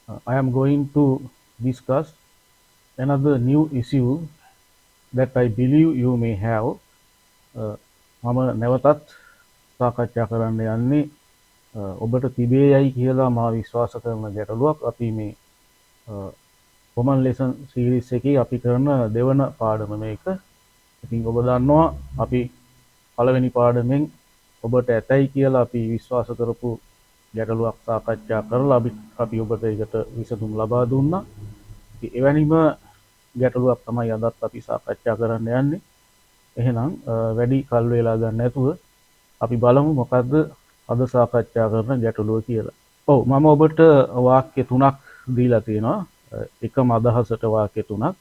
I am going to discuss another new issue that I believe you may have. මම නැවතත් සාකච්ඡා කරන්න යන්නේ ඔබට තිබේයයි කියලා මා විශ්වාස කරන ගැටලුවක්. අපි මේ common lesson series එකේ අපි කරන දෙවන පාඩම මේක. ඉතින් ඔබ දන්නවා අපි පළවෙනි පාඩමෙන් ඔබට ඇතයි කියලා අපි විශ්වාස කරපු ගැටලුවක් සාකච්ඡා කරලා අපි ඔබට ඒකට විසඳුම් ලබා දුන්නා. ඉතින් එවැනිම ගැටලුවක් තමයි අදත් අපි සාකච්ඡා කරන්න යන්නේ. එහෙනම් වැඩි කල් වේලා ගන්න නැතුව අපි බලමු මොකද්ද අද සාකච්ඡා කරන ගැටලුව කියලා. ඔව් මම ඔබට වාක්‍ය තුනක් දීලා තියෙනවා. එකම අදහසට වාක්‍ය තුනක්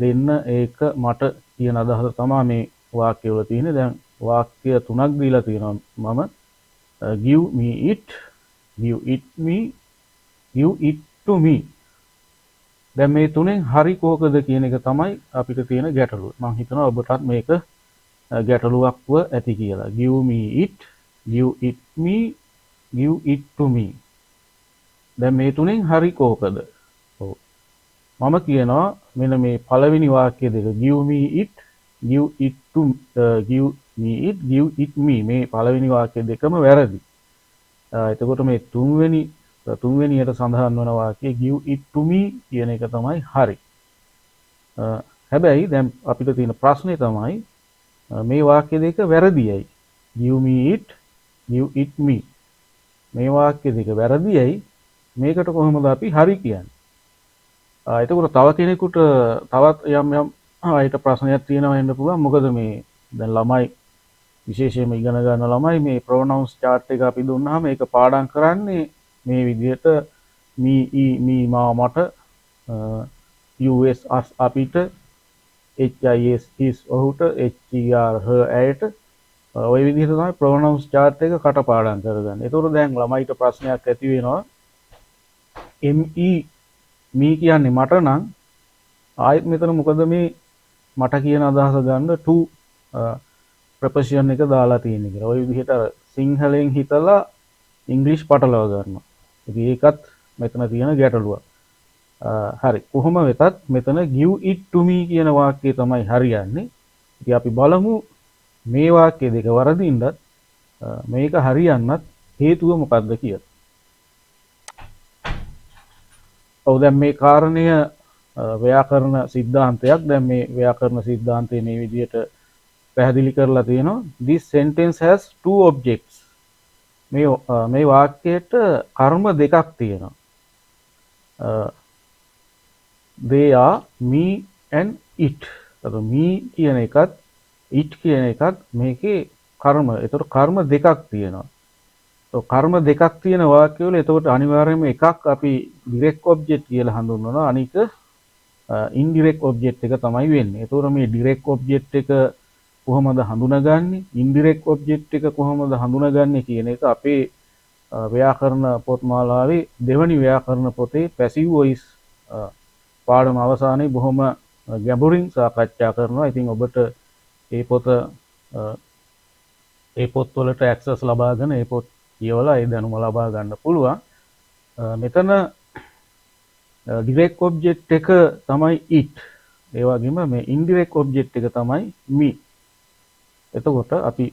දෙන්න. ඒක මට කියන අදහස තමයි මේ වාක්‍ය වල තියෙන්නේ. දැන් වාක්‍ය තුනක් දීලා තියෙනවා මම. give me it, give it me, give it to me. දැන් මේ තුනෙන් හරි කෝකද කියන එක තමයි අපිට තියෙන ගැටලුව. මම හිතනවා ඔබටත් මේක ගැටලුවක්ව ඇති කියලා. give me it, give it me, give it to me. දැන් මේ තුනෙන් හරි කෝකද? ඔව්. මම කියනවා මෙන්න මේ පළවෙනි වාක්‍ය දෙක give me it, give it to give me it, give it me. මේ පළවෙනි වාක්‍ය දෙකම වැරදි. එතකොට මේ තුන්වෙනියට සඳහන් වන වාක්‍යය give it to me කියන එක තමයි හරි. හැබැයි දැන් අපිට තියෙන ප්‍රශ්නේ තමයි මේ වාක්‍ය දෙක වැරදියයි. give me it, give it me. මේ වාක්‍ය දෙක වැරදියයි. මේකට කොහොමද අපි හරි කියන්නේ? එතකොට තව කෙනෙකුට තවත් යම් අයට ප්‍රශ්නයක් තියෙනවා වෙන්න පුළුවන්. මොකද මේ දැන් ළමයි විශේෂයෙන්ම ඉගෙන ගන්න ළමයි මේ pronouns chart එක අපි දුන්නාම ඒක පාඩම් කරන්නේ මේ විදිහට me, me මා මට, us us අපිට, his his ඔහුට, her her ඇයට ওই විදිහට තමයි pronouns chart එක කටපාඩම් කරගන්නේ. ඒතකොට දැන් ළමයිට ප්‍රශ්නයක් ඇති වෙනවා. me කියන්නේ මට නම් ආයෙත් මෙතන මොකද මේ මට කියන අදහස ගන්න to ප්‍රපොසිෂන් එක දාලා තියෙන්නේ කියලා. ওই විදිහට සිංහලෙන් හිතලා ඉංග්‍රීසි පටලවා ගන්නවා. ඉතින් ඒකත් මෙතන තියෙන ගැටලුවක්. හරි. කොහොම වෙතත් මෙතන give it to me කියන වාක්‍යය තමයි හරියන්නේ. ඉතින් අපි බලමු මේ වාක්‍ය දෙක වරදින්නත් මේක හරියන්නත් හේතුව මොකක්ද කියලා. ඔව් දැන් මේ කාරණය ව්‍යාකරණ සිද්ධාන්තයක්. දැන් මේ ව්‍යාකරණ සිද්ධාන්තයේ මේ විදිහට පැහැදිලි කරලා තියෙනවා. This sentence has two objects. මේ වාක්‍යයට කර්ම දෙකක් තියෙනවා. They are me and it. එතකොට me කියන එකත් it කියන එකත් මේකේ කර්ම. එතකොට කර්ම දෙකක් තියෙනවා. කර්ම දෙකක් තියෙන වාක්‍යවල එතකොට අනිවාර්යයෙන්ම එකක් අපි direct object කියලා හඳුන්වනවා. අනික indirect object එක තමයි වෙන්නේ. එතකොට මේ direct object එක කොහොමද හඳුනාගන්නේ? indirect object එක කොහොමද හඳුනාගන්නේ කියන එක අපේ ව්‍යාකරණ පොත්මාලාවේ දෙවනි ව්‍යාකරණ පොතේ passive voice පාඩම අවසානයේ බොහොම ගැඹුරින් සාකච්ඡා කරනවා. ඉතින් ඔබට ඒ පොත්වලට access ලබාගෙන ඒ පොත් කියවලා ඒ දැනුම ලබා ගන්න පුළුවන්. මෙතන direct object එක තමයි it. ඒ වගේම මේ indirect object එක තමයි me. එතකොට අපි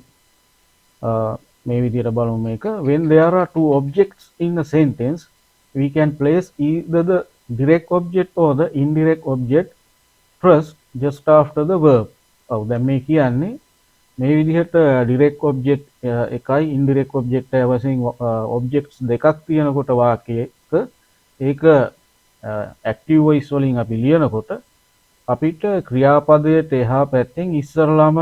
මේ විදිහට බලමු මේක. When there are two objects in a sentence, we can place either the direct object or the indirect object first just after the verb. ඔව් දැන් මේ කියන්නේ මේ විදිහට direct object එකයි indirect object එකයි වශයෙන් objects දෙකක් තියෙනකොට වාක්‍යයක ඒක active voice වලින් අපි ලියනකොට අපිට ක්‍රියාපදයට එහා පැත්තෙන් ඉස්සරළම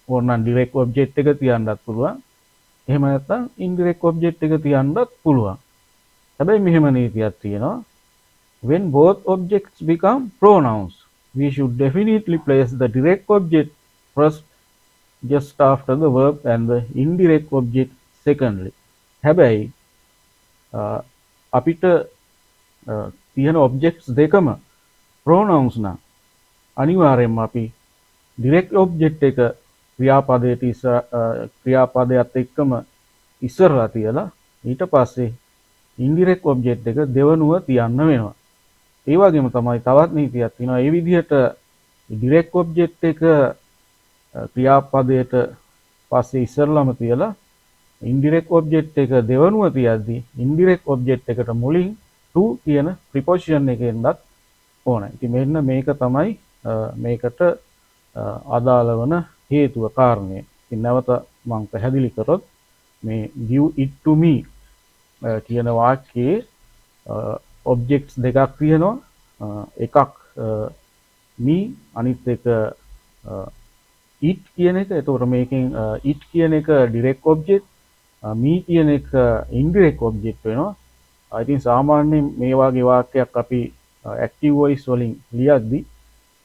ඕනනම් direct object එක තියන්නත් පුළුවන්. එහෙම නැත්නම් indirect object එක තියන්නත් පුළුවන්. හැබැයි මෙහෙම නීතියක් තියෙනවා. When both objects become pronouns, we should definitely place the direct object first just after the verb and the indirect object secondly. හැබැයි අපිට තියෙන objects දෙකම pronouns නම් අනිවාර්යයෙන්ම අපි direct object එක ක්‍රියාපදයට එක්කම ඉස්සරලා තියලා ඊට පස්සේ ඉන්ඩිරෙක්ට් ඔබ්ජෙක්ට් එක දෙවනුව තියන්න වෙනවා. ඒ වගේම තමයි තවත් නීතියක් තියෙනවා. ඒ විදිහට ඩිරෙක්ට් ඔබ්ජෙක්ට් එක ක්‍රියාපදයට පස්සේ ඉස්සරලම තියලා ඉන්ඩිරෙක්ට් ඔබ්ජෙක්ට් එක දෙවනුව තියද්දී ඉන්ඩිරෙක්ට් ඔබ්ජෙක්ට් එකට මුලින් to කියන ප්‍රිපොසිෂන් එකෙන්වත් ඕනේ. ඉතින් මෙන්න මේක තමයි මේකට අදාළ වන හේතුව කාරණය. ඉතින් නැවත මම පැහැදිලි කරොත් මේ give it to me කියන වාක්‍යයේ ඔබ්ජෙක්ට්ස් දෙකක් තියෙනවා. එකක් me අනිත් එක it කියන එක. එතකොට මේකෙන් it කියන එක direct object, me කියන එක indirect object වෙනවා. ඉතින් සාමාන්‍යයෙන් මේ වගේ වාක්‍යයක් අපි active voice වලින් ලියද්දී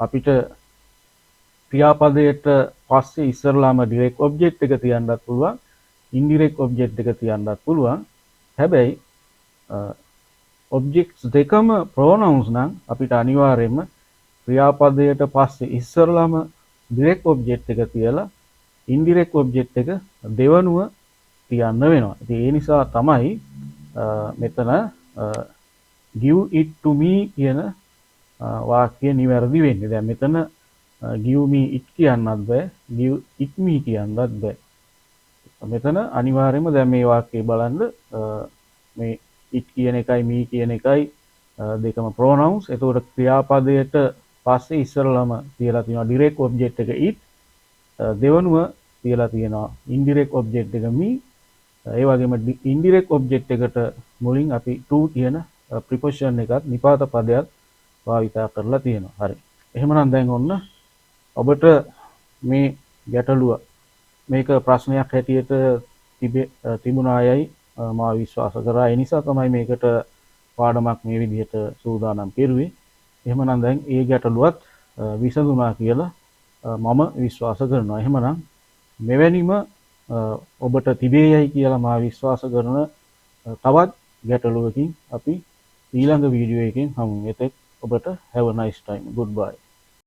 අපිට ක්‍රියාපදයට පස්සේ ඉස්සරලාම direct object එක තියන්නත් පුළුවන්, indirect object එක තියන්නත් පුළුවන්. හැබැයි objects දෙකම pronouns නම් අපිට අනිවාර්යයෙන්ම ක්‍රියාපදයට පස්සේ ඉස්සරලාම direct object එක තියලා indirect object එක දෙවනුව තියන්න වෙනවා. ඉතින් ඒ නිසා තමයි මෙතන give it to me කියන වාක්‍ය නිවැරදි වෙන්නේ. දැන් මෙතන give me it කියන්නත් බෑ, give it me කියන්නත් බෑ. මෙතන අනිවාර්යයෙන්ම දැන් මේ වාක්‍යය බලන්න මේ it කියන එකයි me කියන එකයි දෙකම pronouns. එතකොට ක්‍රියාපදයට පස්සේ ඉස්සරලම තියලා තියෙනවා direct object එක it, දෙවනුව තියලා තියෙනවා indirect object එක me. ඒ වගේම indirect object එකට මුලින් අපි to කියන preposition එකත් නිපාත පදයක් භාවිතා කරලා තියෙනවා. හරි. එහෙමනම් දැන් ඔන්න ඔබට මේ ගැටලුව මේක ප්‍රශ්නයක් හැටියට තිබුණායයි මා විශ්වාස කරා. ඒ නිසා තමයි මේකට පාඩමක් මේ විදිහට සූදානම් කෙරුවේ. එහෙමනම් දැන් ඒ ගැටලුවත් විසඳුණා කියලා මම විශ්වාස කරනවා. එහෙමනම් මෙවැනිම ඔබට තිබේයයි කියලා මා විශ්වාස කරන තවත් ගැටලුවකින් අපි ඊළඟ වීඩියෝ එකකින් හමු. එතෙක් ඔබට have a nice time. Goodbye.